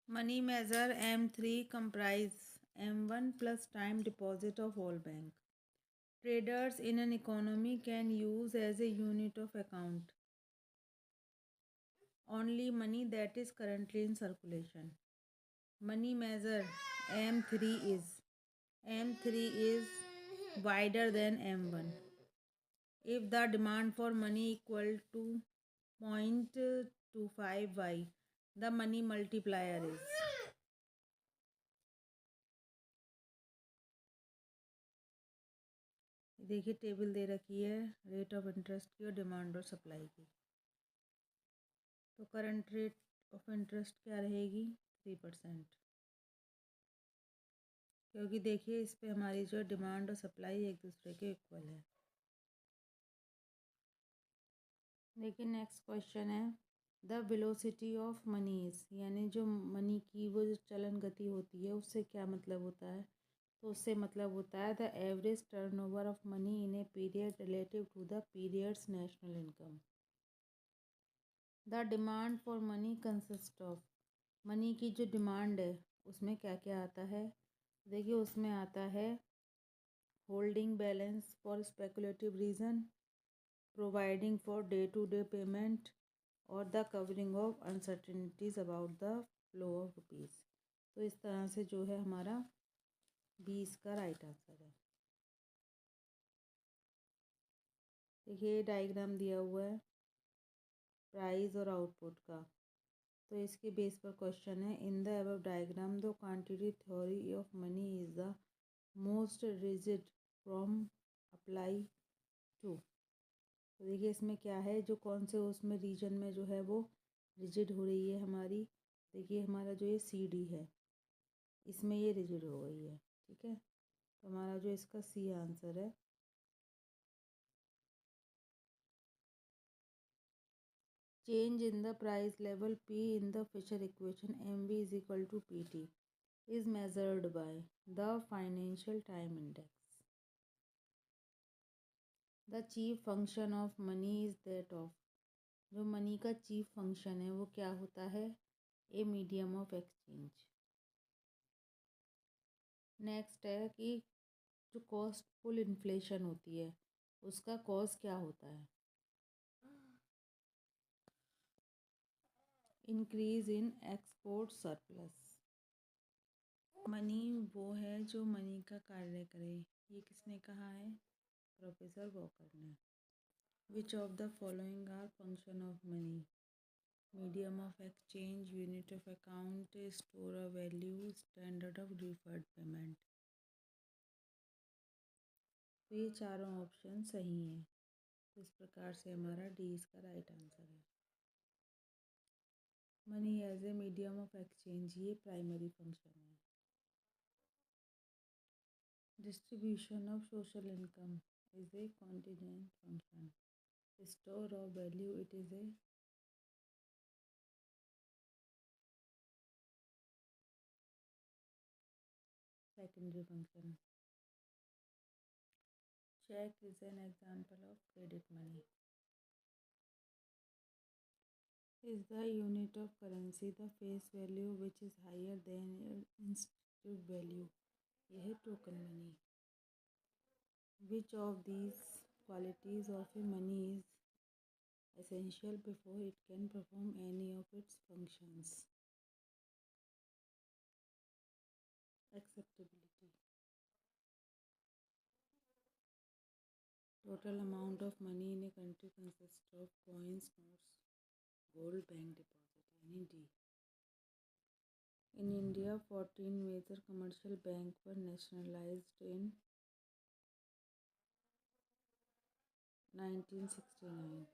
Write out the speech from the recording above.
Money measure M3 comprise M1 plus time deposit of all bank. Traders in an economy can use as a unit of account only money that is currently in circulation. Money measure M3 is wider than M1. If the demand for money equal to 0.25y, the money multiplier is. देखिए table दे रखी है rate of interest की और demand और supply की। तो current rate of interest क्या रहेगी 3%, क्योंकि देखिए इस पे हमारी जो डिमांड और सप्लाई एक दूसरे के इक्वल है। देखिए नेक्स्ट क्वेश्चन है द वेलोसिटी ऑफ मनीज, यानी जो मनी की वो जो चलन गति होती है उससे क्या मतलब होता है। तो उससे मतलब होता है the average turnover of money in a period relative to the periods national income. The demand for money consist of, money की जो डिमांड है उसमें क्या क्या आता है। देखिए उसमें आता है holding balance for speculative reason, providing for day to day payment और the covering of uncertainties about the flow of rupees. तो इस तरह से जो है हमारा 20 का राइट आंसर है। देखिए डायग्राम दिया हुआ है प्राइस और आउटपुट का। तो इसके बेस पर क्वेश्चन है in the above diagram the quantity theory of money is the most rigid form apply to. तो देखिए इसमें क्या है जो कौन से उसमें रीजन में जो है वो रिजिड हो रही है हमारी। देखिए हमारा जो ये CD है इसमें ये रिजिड हो गई है, ठीक है। तो हमारा जो इसका C आंसर है। Change in the price level P in the Fisher equation MV is equal to PT is measured by the financial time index. The chief function of money is that of, जो money का chief function है वो क्या होता है ए medium of exchange. Next है कि जो कॉस्टफुल इन्फ्लेशन होती है उसका कॉज क्या होता है। Increase in export surplus. Money वो है जो मनी का कार्य करे, ये किसने कहा है प्रोफेसर वॉकर ने। Which of the following are function of money, medium of exchange, unit of account, store of value, standard of deferred payment. तो ये चारों ऑप्शन सही हैं। तो इस प्रकार से हमारा डी इसका राइट आंसर है। Money as a medium of exchange ये प्राइमरी फंक्शन है। Distribution of social income is a contingent function. Store of value it is a secondary function. Check is an example of credit money. Is the unit of currency the face value which is higher than its institute value? यह है token money. Which of these qualities of a money is essential before it can perform any of its functions? Acceptability. Total amount of money in a country consists of coins, notes, gold, bank deposit, any D. In India, 14 major commercial banks were nationalized in 1969.